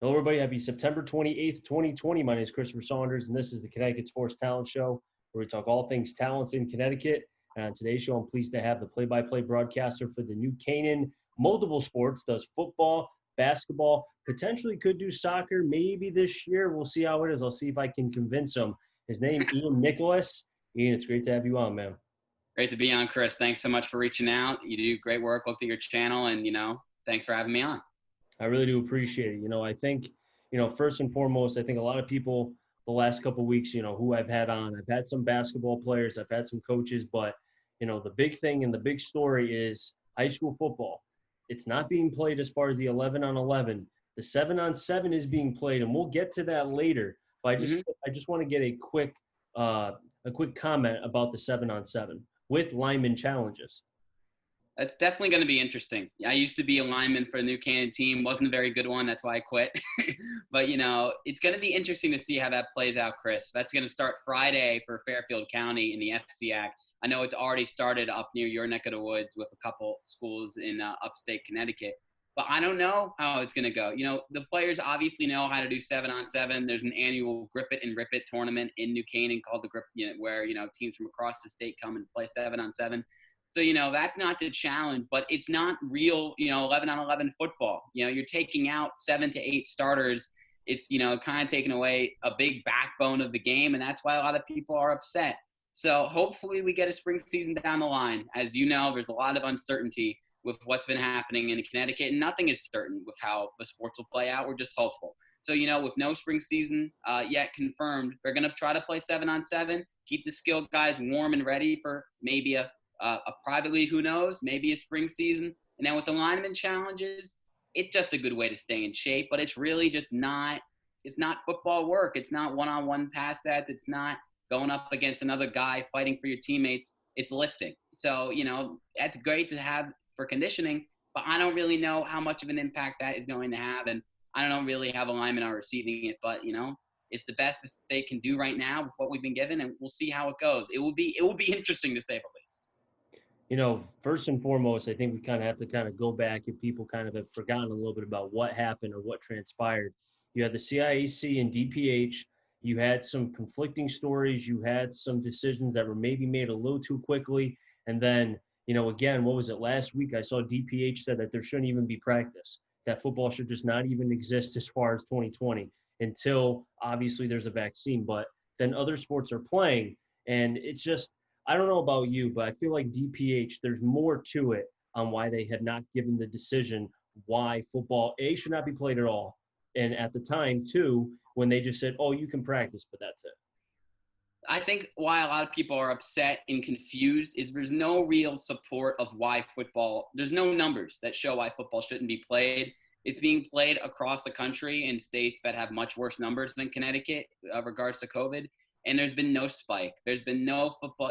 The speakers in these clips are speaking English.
Hello, everybody. Happy September 28th, 2020. My name is Christopher Saunders, and this is the Connecticut Sports Talent Show, where we talk all things talents in Connecticut. And on today's show, I'm pleased to have the play-by-play broadcaster for the new Canaan multiple sports, does football, basketball, potentially could do soccer maybe this year. We'll see how it is. I'll see if I can convince him. His name, Ian Nicholas. Ian, it's great to have you on, man. Great to be on, Chris. Thanks so much for reaching out. You do great work. Looked at your channel, and thanks for having me on. I really do appreciate it. I think, first and foremost, I think a lot of people the last couple of weeks, who I've had on, I've had some basketball players, I've had some coaches, but, the big thing and the big story is high school football. It's not being played as far as the 11-on-11. The 7-on-7 is being played, and we'll get to that later. But I just want to get a quick comment about the 7-on-7 with lineman challenges. That's definitely going to be interesting. I used to be a lineman for a new Canaan team. Wasn't a very good one. That's why I quit. But, it's going to be interesting to see how that plays out, Chris. That's going to start Friday for Fairfield County in the Ciac. I know it's already started up near your neck of the woods with a couple schools in upstate Connecticut. But I don't know how it's going to go. The players obviously know how to do 7-on-7. There's an annual Grip It and Rip It tournament in New Canaan called the Grip, where, teams from across the state come and play 7-on-7. So, that's not the challenge, but it's not real, 11-on-11 football. You're taking out 7 to 8 starters. It's, kind of taking away a big backbone of the game, and that's why a lot of people are upset. So hopefully we get a spring season down the line. As you know, there's a lot of uncertainty with what's been happening in Connecticut, and nothing is certain with how the sports will play out. We're just hopeful. So, with no spring season yet confirmed, they're going to try to play 7-on-7, keep the skilled guys warm and ready for maybe a private league, who knows, maybe a spring season. And then with the lineman challenges, it's just a good way to stay in shape, but it's really just not – it's not football work. It's not one-on-one pass sets. It's not going up against another guy fighting for your teammates. It's lifting. So, that's great to have for conditioning, but I don't really know how much of an impact that is going to have, and I don't really have a lineman on receiving it, but, it's the best the state can do right now with what we've been given, and we'll see how it goes. It will be interesting to say the least. First and foremost, I think we kind of have to go back if people kind of have forgotten a little bit about what happened or what transpired. You had the CIAC and DPH. You had some conflicting stories. You had some decisions that were maybe made a little too quickly. And then, again, what was it last week? I saw DPH said that there shouldn't even be practice, that football should just not even exist as far as 2020 until obviously there's a vaccine. But then other sports are playing, and it's just, I don't know about you, but I feel like DPH, there's more to it on why they had not given the decision why football, A, should not be played at all. And at the time, too, when they just said, oh, you can practice, but that's it. I think why a lot of people are upset and confused is there's no real support of why football, there's no numbers that show why football shouldn't be played. It's being played across the country in states that have much worse numbers than Connecticut regards to COVID. And there's been no spike. There's been no football.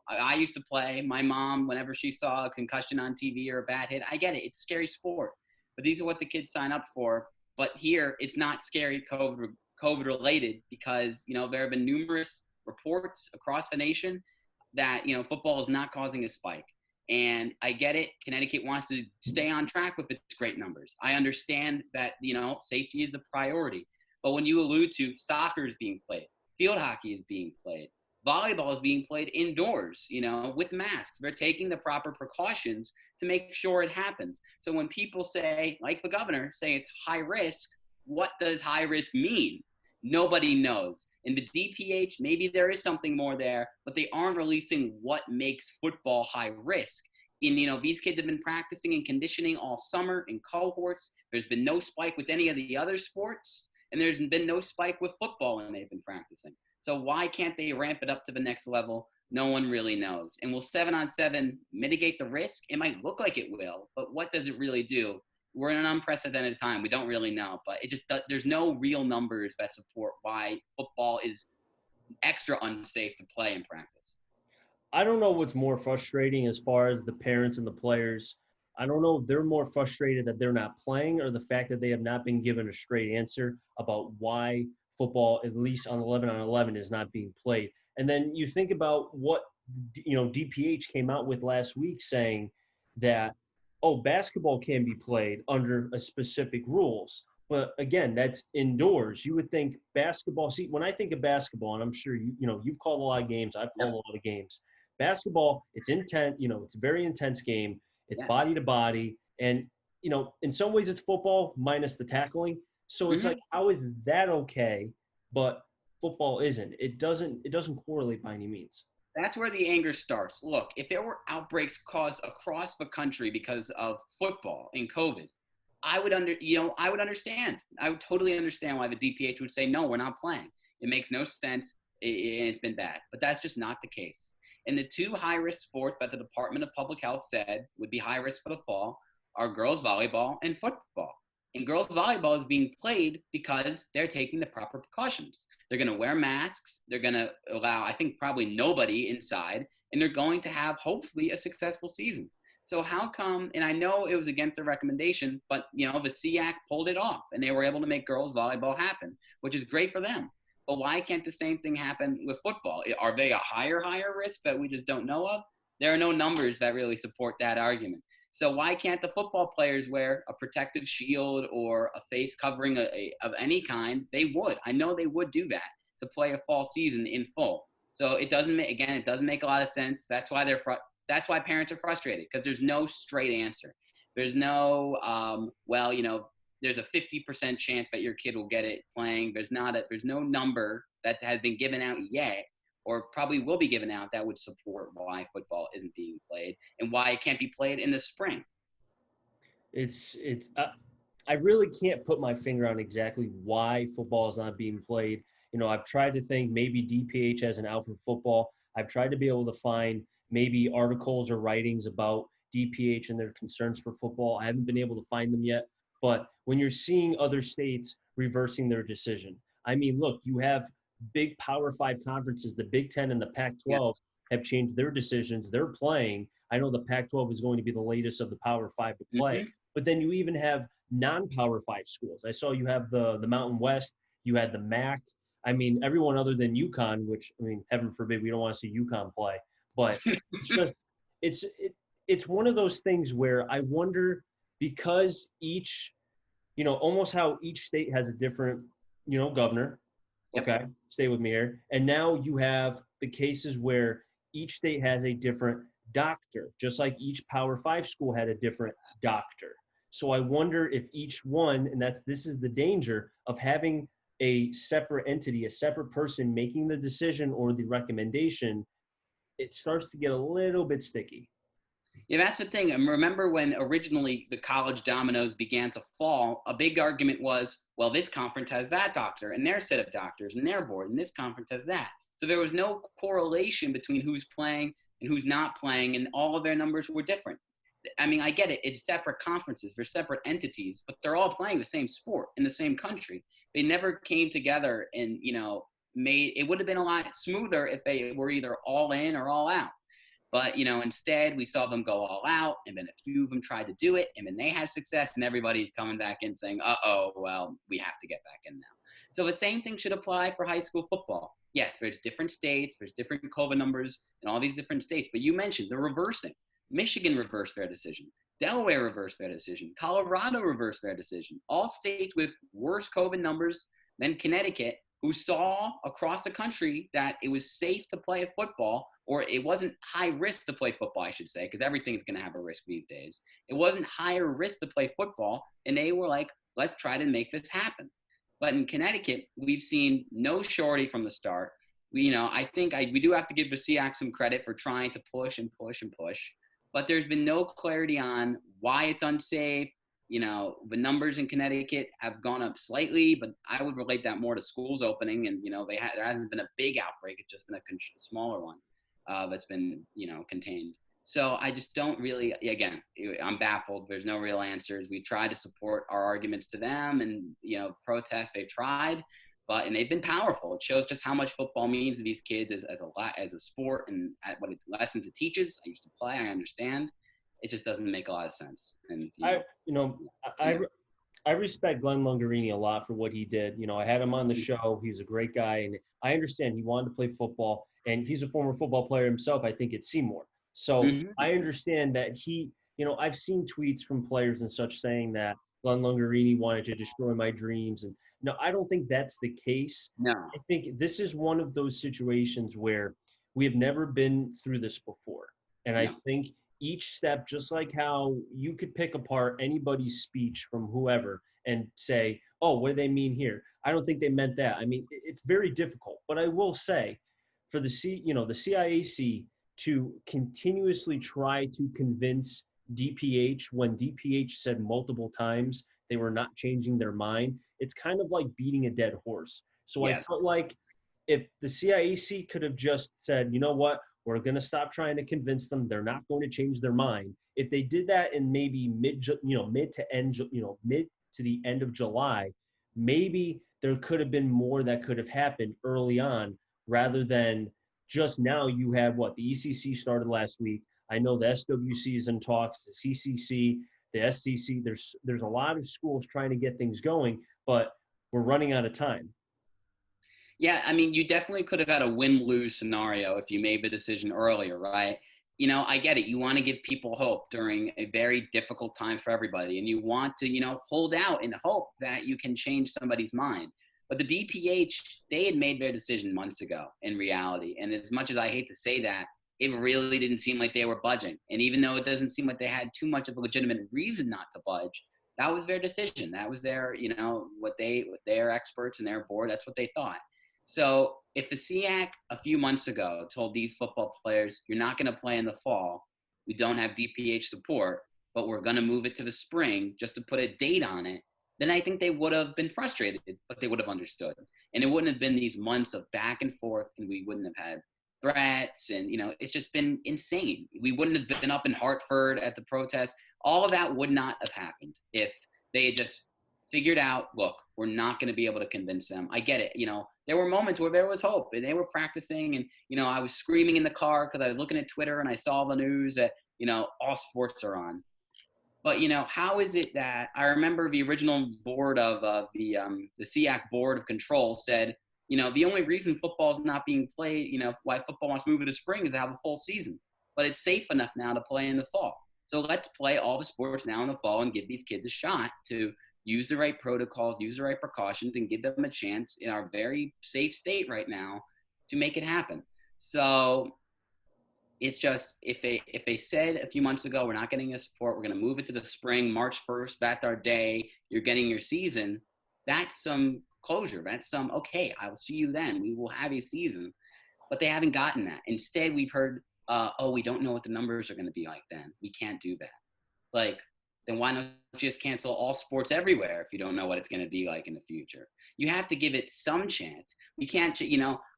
I used to play. My mom, whenever she saw a concussion on TV or a bad hit, I get it. It's a scary sport. But these are what the kids sign up for. But here, it's not scary COVID related because, there have been numerous reports across the nation that, football is not causing a spike. And I get it. Connecticut wants to stay on track with its great numbers. I understand that, safety is a priority. But when you allude to soccer is being played, field hockey is being played, volleyball is being played indoors, with masks. They're taking the proper precautions to make sure it happens. So when people say, like the governor, say it's high risk, what does high risk mean? Nobody knows. In the DPH, maybe there is something more there, but they aren't releasing what makes football high risk. These kids have been practicing and conditioning all summer in cohorts. There's been no spike with any of the other sports. And there's been no spike with football when they've been practicing. So why can't they ramp it up to the next level? No one really knows. And will 7-on-7 mitigate the risk? It might look like it will, but what does it really do? We're in an unprecedented time. We don't really know, but there's no real numbers that support why football is extra unsafe to play and practice. I don't know what's more frustrating as far as the parents and the players. I don't know if they're more frustrated that they're not playing or the fact that they have not been given a straight answer about why football, at least on 11-on-11, is not being played. And then you think about what, DPH came out with last week saying that, oh, basketball can be played under a specific rules. But again, that's indoors. You would think basketball. See, when I think of basketball, and I'm sure you've called a lot of games. I've called Yep. a lot of games. Basketball, it's intense. It's a very intense game. It's Yes. body to body, and in some ways, it's football minus the tackling. So it's like, Hmm. how is that okay? But football isn't. It doesn't correlate by any means. That's where the anger starts. Look, if there were outbreaks caused across the country because of football and COVID, I would understand. I would totally understand why the DPH would say, no, we're not playing. It makes no sense, and it's been bad. But that's just not the case. And the two high-risk sports that the Department of Public Health said would be high risk for the fall are girls volleyball and football. And girls volleyball is being played because they're taking the proper precautions. They're going to wear masks. They're going to allow, I think, probably nobody inside, and they're going to have hopefully a successful season. So how come? And I know it was against the recommendation, but the Ciac pulled it off, and they were able to make girls volleyball happen, which is great for them. But why can't the same thing happen with football? Are they a higher risk that we just don't know of? There are no numbers that really support that argument. So why can't the football players wear a protective shield or a face covering of any kind? They would. I know they would do that to play a fall season in full. So it doesn't make a lot of sense. That's why that's why parents are frustrated, because there's no straight answer. There's no there's a 50% chance that your kid will get it playing. There's no number that has been given out yet, or probably will be given out, that would support why football isn't being played and why it can't be played in the spring. I really can't put my finger on exactly why football is not being played. I've tried to think maybe DPH has an out for football. I've tried to be able to find maybe articles or writings about DPH and their concerns for football. I haven't been able to find them yet. But when you're seeing other states reversing their decision, I mean, look, you have big Power Five conferences, the Big Ten and the Pac-12 Yes. have changed their decisions. They're playing. I know the Pac-12 is going to be the latest of the Power Five to play. Mm-hmm. But then you even have non-Power Five schools. I saw you have the Mountain West. You had the MAC. I mean, everyone other than UConn, which, I mean, heaven forbid, we don't want to see UConn play. But it's just it's it, it's one of those things where I wonder, because each, almost how each state has a different, governor. Yep. Okay, stay with me here. And now you have the cases where each state has a different doctor, just like each Power Five school had a different doctor. So I wonder if each one, and this is the danger of having a separate entity, a separate person making the decision or the recommendation, it starts to get a little bit sticky. Yeah, that's the thing. And remember when originally the college dominoes began to fall, a big argument was, well, this conference has that doctor and their set of doctors and their board, and this conference has that. So there was no correlation between who's playing and who's not playing, and all of their numbers were different. I mean, I get it. It's separate conferences, they're separate entities, but they're all playing the same sport in the same country. They never came together and, made it would have been a lot smoother if they were either all in or all out. But instead we saw them go all out, and then a few of them tried to do it, and then they had success, and everybody's coming back in saying, "Uh-oh, well, we have to get back in now." So the same thing should apply for high school football. Yes, there's different states, there's different COVID numbers in all these different states, but you mentioned the reversing. Michigan reversed their decision. Delaware reversed their decision. Colorado reversed their decision. All states with worse COVID numbers than Connecticut, who saw across the country that it was safe to play football, or it wasn't high risk to play football, I should say, because everything's going to have a risk these days. It wasn't higher risk to play football, and they were like, let's try to make this happen. But in Connecticut, we've seen no surety from the start. I think we do have to give the Ciac some credit for trying to push and push and push, but there's been no clarity on why it's unsafe. The numbers in Connecticut have gone up slightly, but I would relate that more to schools opening, and there hasn't been a big outbreak. It's just been a smaller one that's been contained. So I just don't really. Again, I'm baffled. There's no real answers. We tried to support our arguments to them, and protest. They've tried, and they've been powerful. It shows just how much football means to these kids as a sport, and at what lessons it teaches. I used to play. I understand. It just doesn't make a lot of sense. And I respect Glenn Lungarini a lot for what he did. I had him on the show. He's a great guy, and I understand he wanted to play football, and he's a former football player himself, I think, at Seymour. So mm-hmm. I understand that I've seen tweets from players and such saying that, Glenn Lungarini wanted to destroy my dreams. And no, I don't think that's the case. No. I think this is one of those situations where we have never been through this before. And I No. think each step, just like how you could pick apart anybody's speech from whoever and say, oh, what do they mean here? I don't think they meant that. I mean, it's very difficult. But I will say, for the CIAC to continuously try to convince DPH when DPH said multiple times they were not changing their mind, it's kind of like beating a dead horse. So I Yes. felt like if the CIAC could have just said, you know what, we're going to stop trying to convince them, they're not going to change their mind. If they did that in maybe mid to the end of July, maybe there could have been more that could have happened early on rather than just now. You have what, the ECC started last week. I know the SWC is in talks, the CCC, the SCC. There's a lot of schools trying to get things going, but we're running out of time. Yeah, I mean, you definitely could have had a win-lose scenario if you made the decision earlier, right? I get it. You want to give people hope during a very difficult time for everybody, and you want to, hold out and hope that you can change somebody's mind. But the DPH, they had made their decision months ago in reality. And as much as I hate to say that, it really didn't seem like they were budging. And even though it doesn't seem like they had too much of a legitimate reason not to budge, that was their decision. That was their, what their experts and their board, that's what they thought. So if the Ciac a few months ago told these football players, you're not going to play in the fall, we don't have DPH support, but we're going to move it to the spring just to put a date on it, then I think they would have been frustrated, but they would have understood. And it wouldn't have been these months of back and forth, and we wouldn't have had threats. And, it's just been insane. We wouldn't have been up in Hartford at the protest. All of that would not have happened if they had just figured out, look, we're not going to be able to convince them. I get it. There were moments where there was hope and they were practicing, and, I was screaming in the car because I was looking at Twitter and I saw the news that, all sports are on. But, how is it that I remember the original board of the Ciac Board of Control said, the only reason football is not being played, why football wants to move to the spring is to have a full season. But it's safe enough now to play in the fall. So let's play all the sports now in the fall and give these kids a shot to use the right protocols, use the right precautions, and give them a chance in our very safe state right now to make it happen. So it's just, if they said a few months ago, we're not getting the support, we're going to move it to the spring, March 1st, that's our day, you're getting your season, that's some closure. That's some, okay, I will see you then. We will have a season. But they haven't gotten that. Instead, we've heard, we don't know what the numbers are going to be like then. We can't do that. Like, then why not just cancel all sports everywhere if you don't know what it's going to be like in the future? You have to give it some chance. We can't,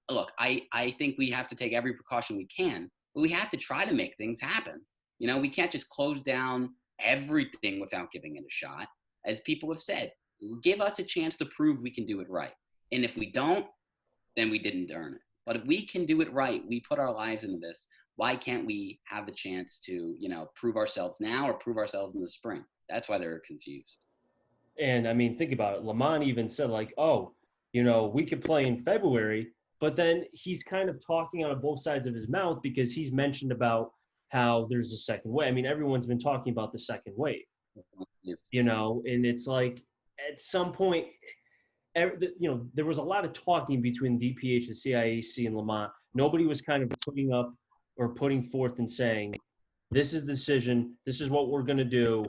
look, I think we have to take every precaution we can, but we have to try to make things happen. We can't just close down everything without giving it a shot. As people have said, give us a chance to prove we can do it right. And if we don't, then we didn't earn it. But if we can do it right, we put our lives into this, why can't we have the chance to, prove ourselves now or prove ourselves in the spring? That's why they're confused. And I mean, think about it. Lamont even said like, we could play in February, but then he's kind of talking out of both sides of his mouth because he's mentioned about how there's a second wave. I mean, everyone's been talking about the second wave, and it's like at some point, there was a lot of talking between DPH and CIAC and Lamont. Nobody was kind of putting forth and saying, this is the decision, this is what we're going to do,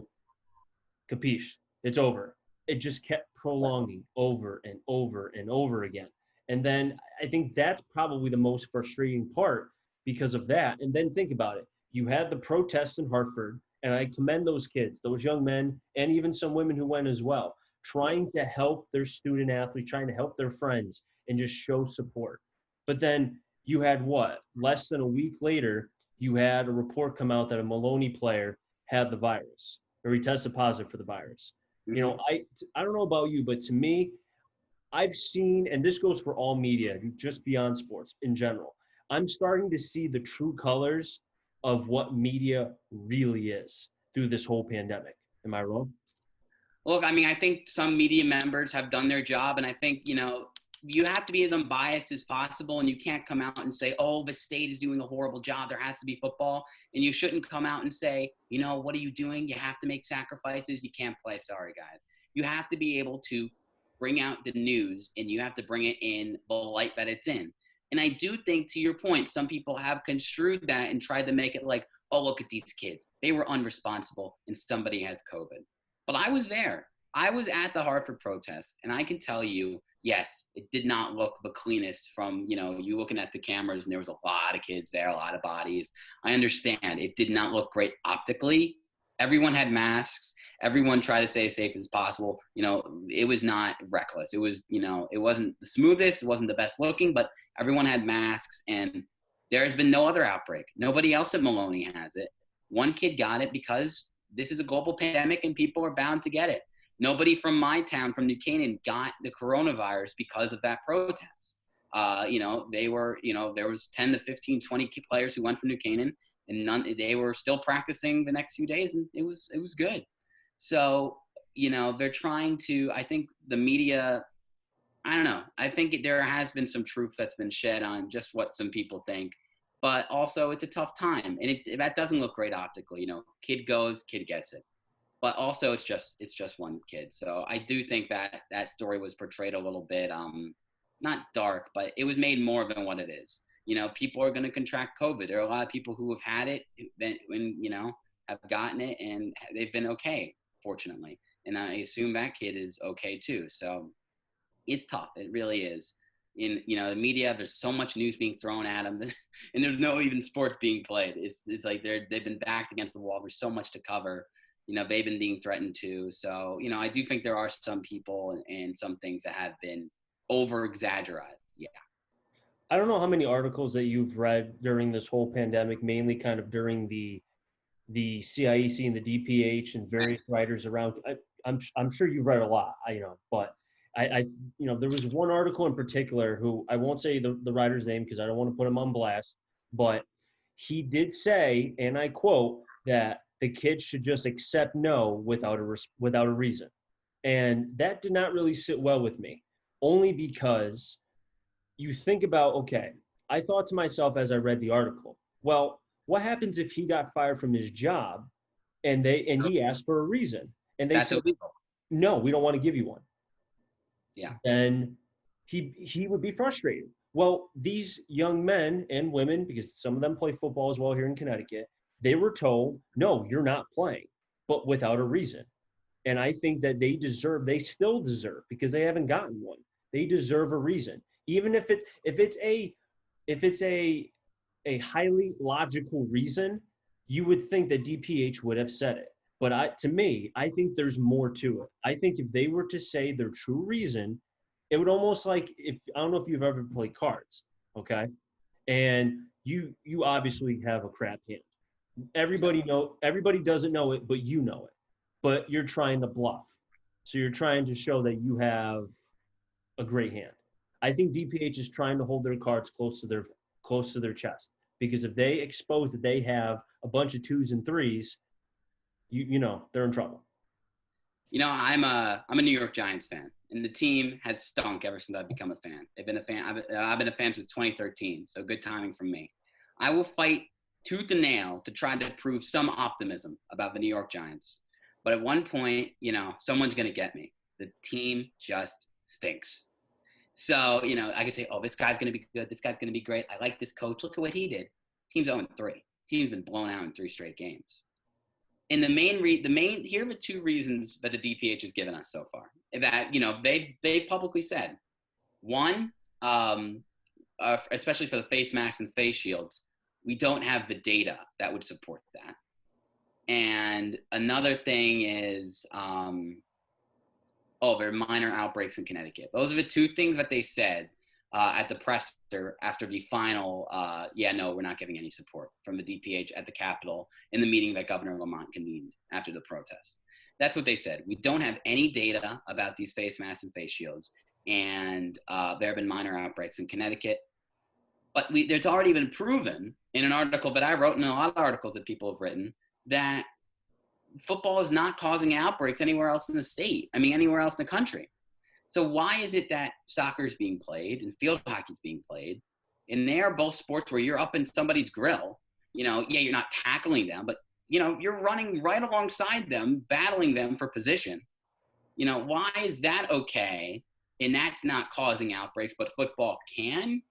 capiche, it's over. It just kept prolonging over and over and over again. And then I think that's probably the most frustrating part because of that. And then think about it. You had the protests in Hartford, and I commend those kids, those young men, and even some women who went as well, trying to help their student athletes, trying to help their friends and just show support. But then you had what? Less than a week later, you had a report come out that a Maloney player had the virus, or he tested positive for the virus. Mm-hmm. I don't know about you, but to me, I've seen, and this goes for all media, just beyond sports in general, I'm starting to see the true colors of what media really is through this whole pandemic. Am I wrong? Look, I mean, I think some media members have done their job, and I think, you have to be as unbiased as possible, and you can't come out and say, oh, the state is doing a horrible job, there has to be football, and you shouldn't come out and say, what are you doing? You have to make sacrifices, you can't play, sorry, guys. You have to be able to bring out the news, and you have to bring it in the light that it's in. And I do think, to your point, some people have construed that and tried to make it like, oh, look at these kids. They were unresponsible and somebody has COVID. But I was there. I was at the Hartford protest, and I can tell you, yes, it did not look the cleanest from, you looking at the cameras, and there was a lot of kids there, a lot of bodies. I understand it did not look great optically. Everyone had masks. Everyone tried to stay as safe as possible. It was not reckless. It was, it wasn't the smoothest. It wasn't the best looking, but everyone had masks, and there has been no other outbreak. Nobody else at Maloney has it. One kid got it because this is a global pandemic and people are bound to get it. Nobody from my town, from New Canaan, got the coronavirus because of that protest. There was 10 to 15, 20 players who went from New Canaan, and they were still practicing the next few days, and it was good. So, they're trying to, I think the media, I don't know. I think there has been some truth that's been shed on just what some people think, but also it's a tough time, and that doesn't look great optically. Kid goes, kid gets it. But also it's just one kid. So I do think that story was portrayed a little bit, not dark, but it was made more than what it is. People are going to contract COVID. There are a lot of people who have had it have gotten it, and they've been okay, fortunately. And I assume that kid is okay too. So it's tough. It really is. In the media, there's so much news being thrown at them, and there's no even sports being played. It's like they've been backed against the wall. There's so much to cover. They've been being threatened too. So, I do think there are some people and some things that have been over-exaggerated. Yeah. I don't know how many articles that you've read during this whole pandemic, mainly kind of during the CIEC and the DPH and various writers around. I'm sure you've read a lot, but I there was one article in particular who I won't say the writer's name because I don't want to put him on blast, but he did say, and I quote, that the kids should just accept no without a reason. And that did not really sit well with me, only because you think about, okay, I thought to myself as I read the article, well, what happens if he got fired from his job and he asked for a reason and they said, illegal. No, we don't want to give you one. Yeah. Then he would be frustrated. Well, these young men and women, because some of them play football as well here in Connecticut, they were told, no, you're not playing, but without a reason. And I think that they still deserve, because they haven't gotten one. They deserve a reason. Even if it's a highly logical reason, you would think that DPH would have said it. But to me, I think there's more to it. I think if they were to say their true reason, it would almost I don't know if you've ever played cards, okay? And you obviously have a crap hand. Everybody doesn't know it, but you know it. But you're trying to bluff. So you're trying to show that you have a great hand. I think DPH is trying to hold their cards close to their chest, because if they expose that they have a bunch of 2s and 3s, they're in trouble. I'm a New York Giants fan, and the team has stunk ever since I've become a fan. I've been a fan since 2013, so good timing from me. I will fight tooth and nail to try to prove some optimism about the New York Giants. But at one point, someone's going to get me. The team just stinks. So, I can say, oh, this guy's going to be good. This guy's going to be great. I like this coach. Look at what he did. Team's 0-3. Team's been blown out in 3 straight games. And here are the 2 reasons that the DPH has given us so far. That, they've publicly said. One, especially for the face masks and face shields, we don't have the data that would support that. And another thing is, there are minor outbreaks in Connecticut. Those are the 2 things that they said at the presser after the final, we're not giving any support from the DPH at the Capitol in the meeting that Governor Lamont convened after the protest. That's what they said. We don't have any data about these face masks and face shields, and there have been minor outbreaks in Connecticut. But it's already been proven in an article that I wrote, and a lot of articles that people have written, that football is not causing outbreaks anywhere else in the state. Anywhere else in the country. So why is it that soccer is being played and field hockey is being played, and they are both sports where you're up in somebody's grill? You're not tackling them, but you're running right alongside them, battling them for position. Why is that okay? And that's not causing outbreaks, but football can?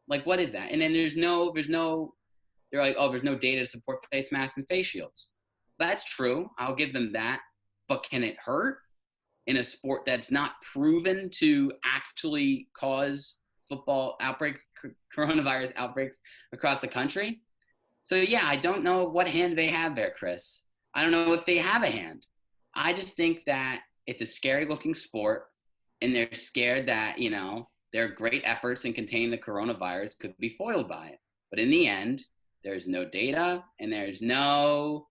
Like, what is that? And then they're like, oh, there's no data to support face masks and face shields. That's true. I'll give them that. But can it hurt in a sport that's not proven to actually cause coronavirus outbreaks across the country? So yeah, I don't know what hand they have there, Chris. I don't know if they have a hand. I just think that it's a scary looking sport, and they're scared that, their great efforts in containing the coronavirus could be foiled by it. But in the end, there's no data, and there's no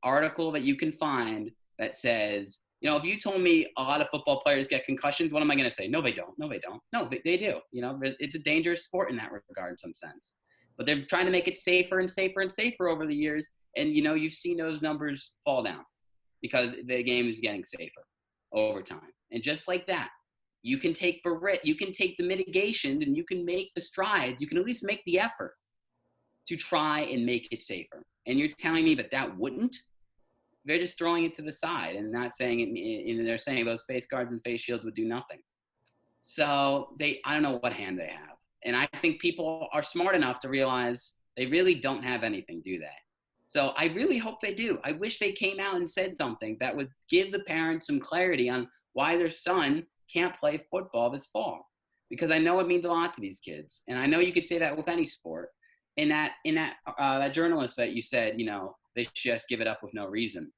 article that you can find that says, if you told me a lot of football players get concussions, what am I going to say? No, they don't. No, they don't. No, they do. It's a dangerous sport in that regard in some sense. But they're trying to make it safer and safer and safer over the years. And, you've seen those numbers fall down because the game is getting safer over time. And just like that, you can take the mitigations, and you can make the strides. You can at least make the effort to try and make it safer. And you're telling me that wouldn't? They're just throwing it to the side and not saying it. And they're saying those face guards and face shields would do nothing. So I don't know what hand they have. And I think people are smart enough to realize they really don't have anything, do they? So I really hope they do. I wish they came out and said something that would give the parents some clarity on why their son can't play football this fall. Because I know it means a lot to these kids. And I know you could say that with any sport. In that journalist that you said, they should just give it up with no reason.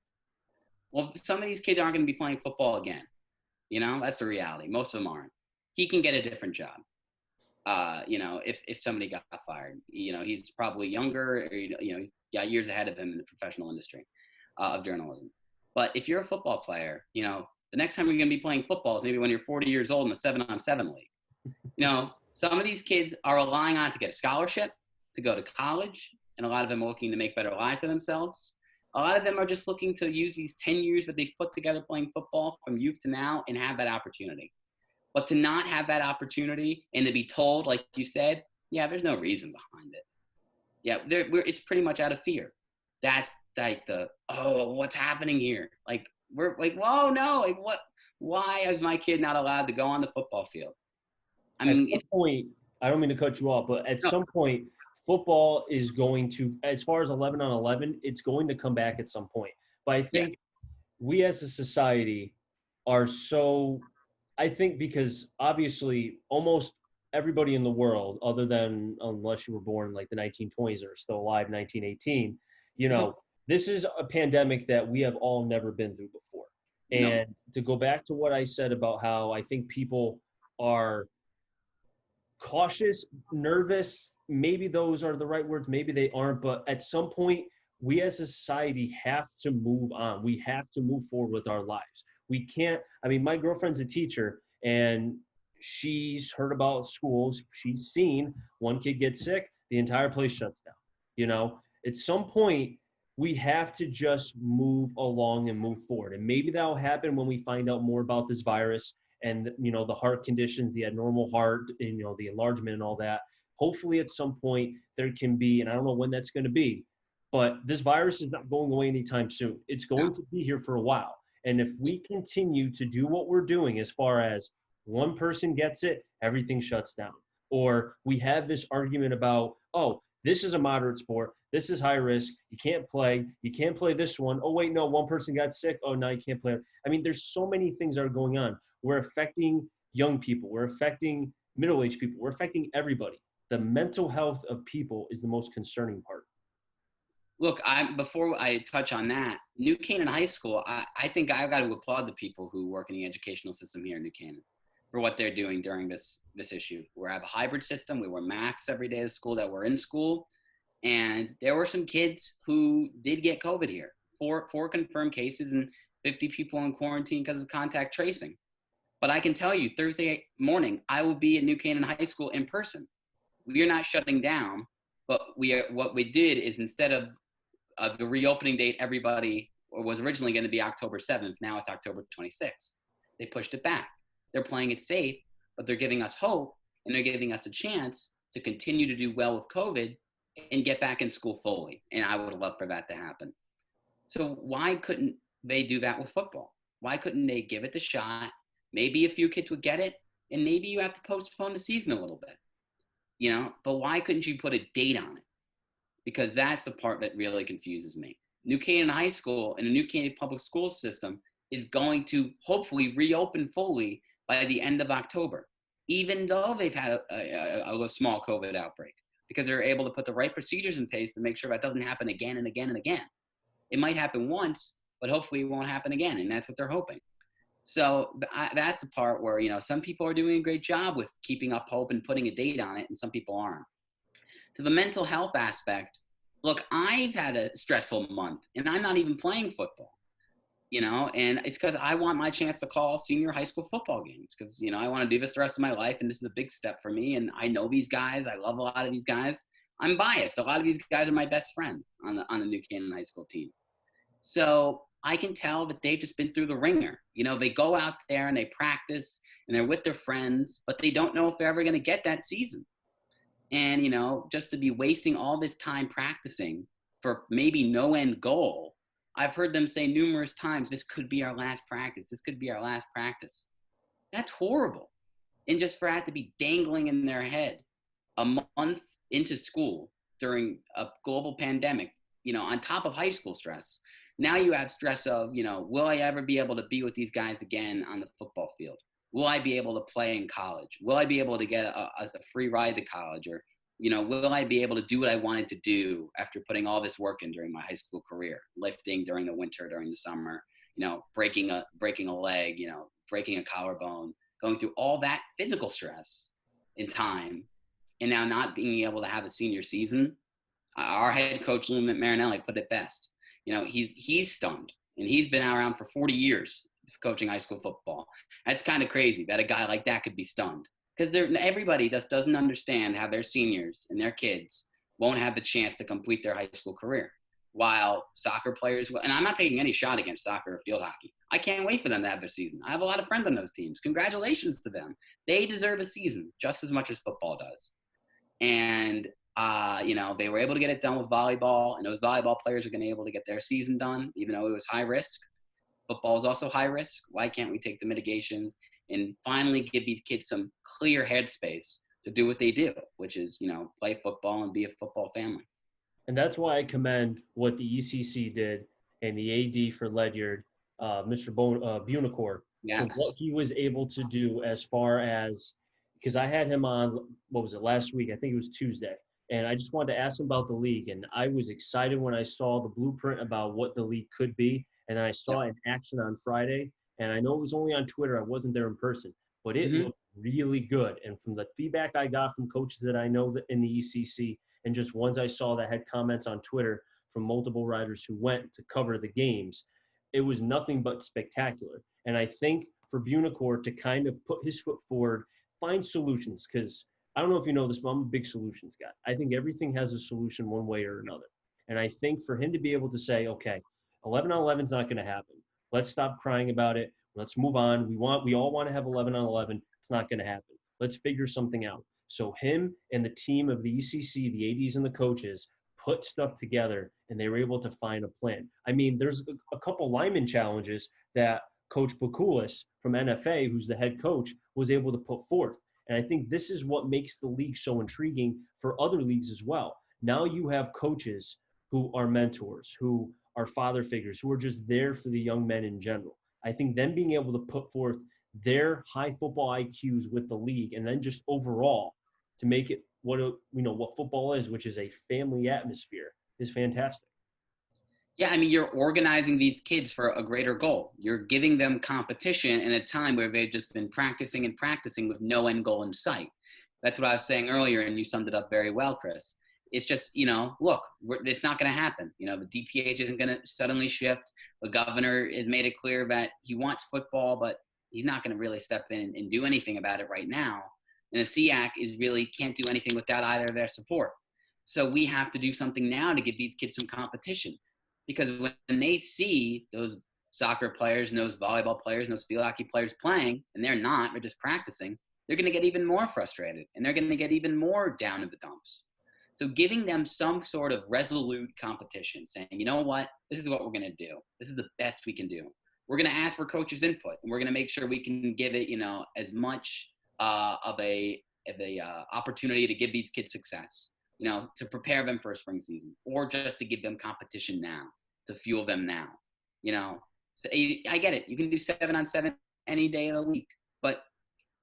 Well, some of these kids aren't going to be playing football again. That's the reality. Most of them aren't. He can get a different job. If somebody got fired, he's probably younger, or, got years ahead of him in the professional industry of journalism. But if you're a football player, the next time you're going to be playing football is maybe when you're 40 years old in the 7-on-7 league. Some of these kids are relying on it to get a scholarship, to go to college, and a lot of them are looking to make better lives for themselves. A lot of them are just looking to use these 10 years that they've put together playing football from youth to now and have that opportunity. But to not have that opportunity and to be told, like you said, yeah, there's no reason behind it. Yeah, it's pretty much out of fear. That's like what's happening here? Like, we're like, whoa, no, like what? Why is my kid not allowed to go on the football field? At some point, I don't mean to cut you off, but at some point, football is going to, as far as 11-on-11, it's going to come back at some point. But I think we as a society are because obviously almost everybody in the world, other than unless you were born in like the 1920s or still alive 1918, this is a pandemic that we have all never been through before. And to go back to what I said about how I think people are cautious, nervous, maybe those are the right words, maybe they aren't, but at some point, we as a society have to move on. We have to move forward with our lives. We can't, my girlfriend's a teacher, and she's heard about schools. She's seen one kid get sick, the entire place shuts down. At some point, we have to just move along and move forward. And maybe that'll happen when we find out more about this virus and, the heart conditions, the abnormal heart, and, the enlargement and all that. Hopefully at some point there can be, and I don't know when that's going to be, but this virus is not going away anytime soon. It's going to be here for a while. And if we continue to do what we're doing, as far as one person gets it, everything shuts down. Or we have this argument about, this is a moderate sport. This is high risk. You can't play. You can't play this one. Oh, wait, no, one person got sick. Oh, now you can't play. There's so many things that are going on. We're affecting young people. We're affecting middle-aged people. We're affecting everybody. The mental health of people is the most concerning part. Look, before I touch on that, New Canaan High School, I think I've got to applaud the people who work in the educational system here in New Canaan for what they're doing during this issue. We have a hybrid system. We wear masks every day at school that we're in school. And there were some kids who did get COVID here. Four confirmed cases and 50 people in quarantine because of contact tracing. But I can tell you, Thursday morning, I will be at New Canaan High School in person. We are not shutting down, but what we did is, instead of the reopening date, everybody was originally going to be October 7th. Now it's October 26th. They pushed it back. They're playing it safe, but they're giving us hope, and they're giving us a chance to continue to do well with COVID and get back in school fully. And I would love for that to happen. So why couldn't they do that with football? Why couldn't they give it the shot? Maybe a few kids would get it, and maybe you have to postpone the season a little bit, but why couldn't you put a date on it? Because that's the part that really confuses me. New Canaan High School and the New Canaan public school system is going to hopefully reopen fully by the end of October, even though they've had a small COVID outbreak, because they're able to put the right procedures in place to make sure that doesn't happen again and again and again. It might happen once, but hopefully it won't happen again, and that's what they're hoping. So that's the part where, some people are doing a great job with keeping up hope and putting a date on it, and some people aren't. To the mental health aspect, look, I've had a stressful month, and I'm not even playing football, and it's because I want my chance to call senior high school football games because, I want to do this the rest of my life, and this is a big step for me, and I know these guys. I love a lot of these guys. I'm biased. A lot of these guys are my best friend on the New Canaan High School team. So I can tell that they've just been through the ringer. They go out there and they practice and they're with their friends, but they don't know if they're ever going to get that season. And, just to be wasting all this time practicing for maybe no end goal, I've heard them say numerous times, this could be our last practice. This could be our last practice. That's horrible. And just for that to be dangling in their head a month into school during a global pandemic, on top of high school stress. Now you have stress of, will I ever be able to be with these guys again on the football field? Will I be able to play in college? Will I be able to get a free ride to college? Or, will I be able to do what I wanted to do after putting all this work in during my high school career, lifting during the winter, during the summer, breaking a leg, breaking a collarbone, going through all that physical stress in time, and now not being able to have a senior season. Our head coach, lineman Marinelli, put it best. He's stunned, and he's been around for 40 years coaching high school football. That's kind of crazy that a guy like that could be stunned, because everybody just doesn't understand how their seniors and their kids won't have the chance to complete their high school career, while soccer players will. And I'm not taking any shot against soccer or field hockey. I can't wait for them to have their season. I have a lot of friends on those teams. Congratulations to them. They deserve a season just as much as football does. And they were able to get it done with volleyball, and those volleyball players are going to be able to get their season done, even though it was high risk. Football is also high risk. Why can't we take the mitigations and finally give these kids some clear headspace to do what they do, which is, play football and be a football family? And that's why I commend what the ECC did and the AD for Ledyard, Mr. Bunacore, Yes. for what he was able to do as far as, because I had him on, last week? I think it was Tuesday. And I just wanted to ask him about the league. And I was excited when I saw the blueprint about what the league could be. And then I saw it in action on Friday. And I know it was only on Twitter. I wasn't there in person. But it looked really good. And from the feedback I got from coaches that I know that in the ECC, and just ones I saw that had comments on Twitter from multiple writers who went to cover the games, it was nothing but spectacular. And I think for Bunacore to kind of put his foot forward, find solutions, because I don't know if you know this, but I'm a big solutions guy. I think everything has a solution one way or another. And I think for him to be able to say, okay, 11 on 11 is not going to happen. Let's stop crying about it. Let's move on. We all want to have 11 on 11. It's not going to happen. Let's figure something out. So him and the team of the ECC, the ADs and the coaches, put stuff together, and they were able to find a plan. I mean, there's a couple lineman challenges that Coach Bakulis from NFA, who's the head coach, was able to put forth. And I think this is what makes the league so intriguing for other leagues as well. Now you have coaches who are mentors, who are father figures, who are just there for the young men in general. I think them being able to put forth their high football IQs with the league, and then just overall to make it what football is, which is a family atmosphere, is fantastic. Yeah, I mean, you're organizing these kids for a greater goal. You're giving them competition in a time where they've just been practicing and practicing with no end goal in sight. That's what I was saying earlier, and you summed it up very well, Chris. It's just, look, it's not going to happen. The DPH isn't going to suddenly shift. The governor has made it clear that he wants football, but he's not going to really step in and do anything about it right now. And the Ciac can't do anything without either of their support. So we have to do something now to give these kids some competition. Because when they see those soccer players and those volleyball players and those field hockey players playing, and they're just practicing, they're going to get even more frustrated, and they're going to get even more down in the dumps. So giving them some sort of resolute competition, saying, you know what, this is what we're going to do. This is the best we can do. we're going to ask for coaches' input, and we're going to make sure we can give it, as much of a opportunity to give these kids success, to prepare them for a spring season, or just to give them competition now, to fuel them now. So I get it. You can do 7-on-7 any day of the week, but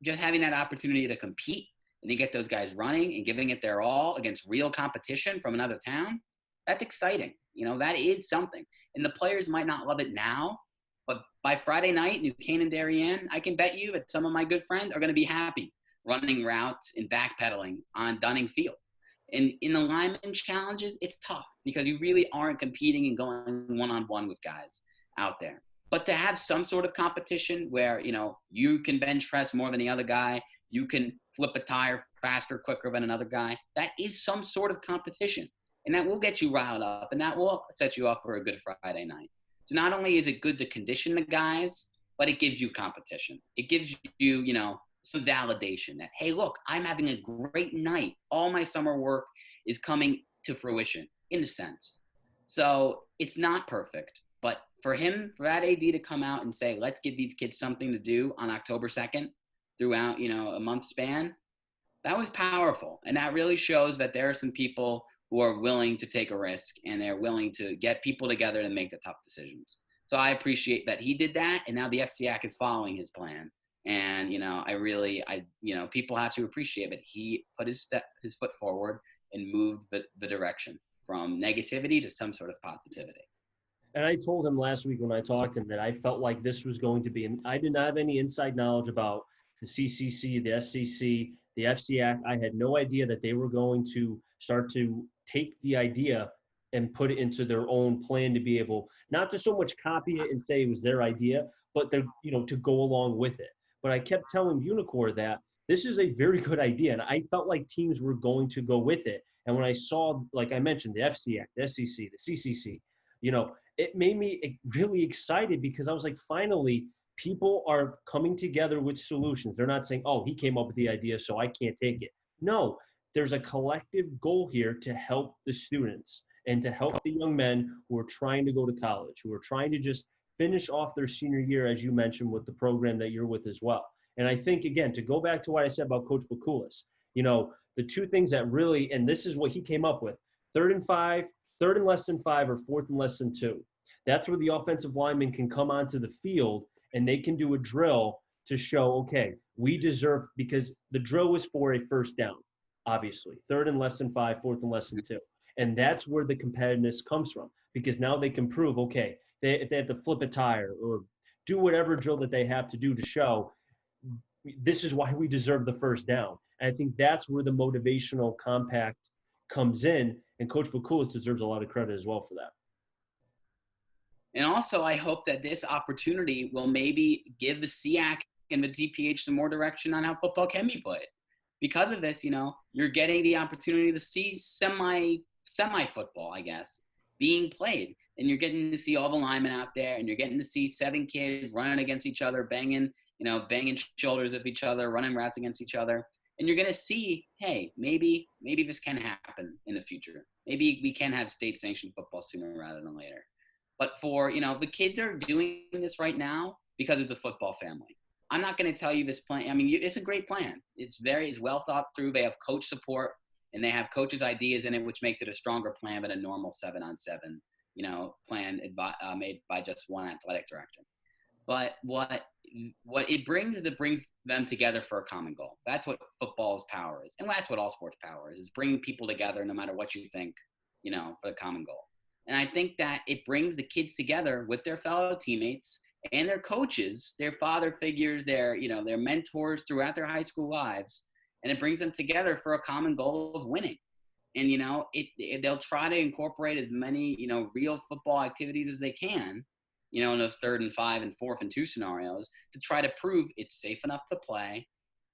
just having that opportunity to compete and to get those guys running and giving it their all against real competition from another town, that's exciting. That is something. And the players might not love it now, but by Friday night, New Canaan, Darien, I can bet you that some of my good friends are going to be happy running routes and backpedaling on Dunning Field. And in the lineman challenges, it's tough because you really aren't competing and going one-on-one with guys out there. But to have some sort of competition where, you can bench press more than the other guy, you can flip a tire faster, quicker than another guy, that is some sort of competition. And that will get you riled up, and that will set you up for a good Friday night. So not only is it good to condition the guys, but it gives you competition. It gives you, some validation that, hey, look, I'm having a great night. All my summer work is coming to fruition, in a sense. So it's not perfect. But for that AD to come out and say, let's give these kids something to do on October 2nd throughout, a month span, that was powerful. And that really shows that there are some people who are willing to take a risk, and they're willing to get people together to make the tough decisions. So I appreciate that he did that, and now the FCIAC is following his plan. And, people have to appreciate that he put his foot forward and moved the direction from negativity to some sort of positivity. And I told him last week when I talked to him that I felt like this was going to be, and I did not have any inside knowledge about the CCC, the SCC, the FCIAC. I had no idea that they were going to start to take the idea and put it into their own plan to be able, not to so much copy it and say it was their idea, but to go along with it. But I kept telling Unicore that this is a very good idea, and I felt like teams were going to go with it. And when I saw, like I mentioned, the FCIAC, the SCC, the CCC, it made me really excited because I was like, finally, people are coming together with solutions. They're not saying, oh, he came up with the idea, so I can't take it. No, there's a collective goal here to help the students and to help the young men who are trying to go to college, who are trying to just finish off their senior year, as you mentioned, with the program that you're with as well. And I think, again, to go back to what I said about Coach Bakulis, the two things that really, and this is what he came up with, 3rd and 5, 3rd and less than 5, or 4th and less than 2. That's where the offensive linemen can come onto the field and they can do a drill to show, okay, we deserve, because the drill was for a first down, obviously, 3rd and less than 5, 4th and less than 2. And that's where the competitiveness comes from, because now they can prove, okay, if they have to flip a tire or do whatever drill that they have to do to show, this is why we deserve the first down. And I think that's where the motivational compact comes in, and Coach Bakulis deserves a lot of credit as well for that. And also, I hope that this opportunity will maybe give the Ciac and the DPH some more direction on how football can be played. Because of this, you're getting the opportunity to see semi-football, I guess, being played. And you're getting to see all the linemen out there, and you're getting to see 7 kids running against each other, banging shoulders of each other, running routes against each other. And you're going to see, hey, maybe this can happen in the future. Maybe we can have state-sanctioned football sooner rather than later. But for, the kids are doing this right now because it's a football family. I'm not going to tell you this plan. I mean, it's a great plan. It's well thought through. They have coach support, and they have coaches' ideas in it, which makes it a stronger plan than a normal 7-on-7, plan made by just one athletic director. But what it brings is it brings them together for a common goal. That's what football's power is. And that's what all sports power is bringing people together no matter what you think, for the common goal. And I think that it brings the kids together with their fellow teammates and their coaches, their father figures, their mentors throughout their high school lives. And it brings them together for a common goal of winning. And, they'll try to incorporate as many, real football activities as they can, in those 3rd and 5 and 4th and 2 scenarios to try to prove it's safe enough to play.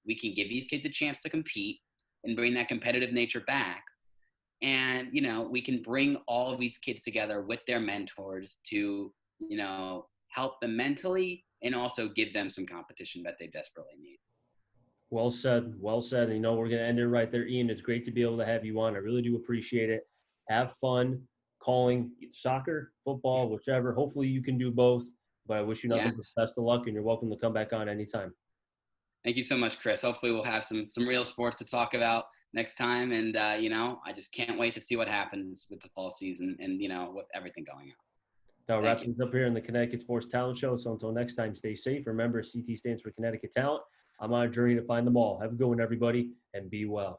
We can give these kids a chance to compete and bring that competitive nature back. And, we can bring all of these kids together with their mentors to, help them mentally and also give them some competition that they desperately need. Well said. Well said. And, we're going to end it right there, Ian. It's great to be able to have you on. I really do appreciate it. Have fun calling soccer, football, whichever. Hopefully you can do both. But I wish you nothing Yes. but best of luck, and you're welcome to come back on anytime. Thank you so much, Chris. Hopefully we'll have some real sports to talk about next time. And, I just can't wait to see what happens with the fall season and, with everything going on. That'll Thank wrap you. things up here in the Connecticut Sports Talent Show. So until next time, stay safe. Remember, CT stands for Connecticut Talent. I'm on a journey to find them all. Have a good one, everybody, and be well.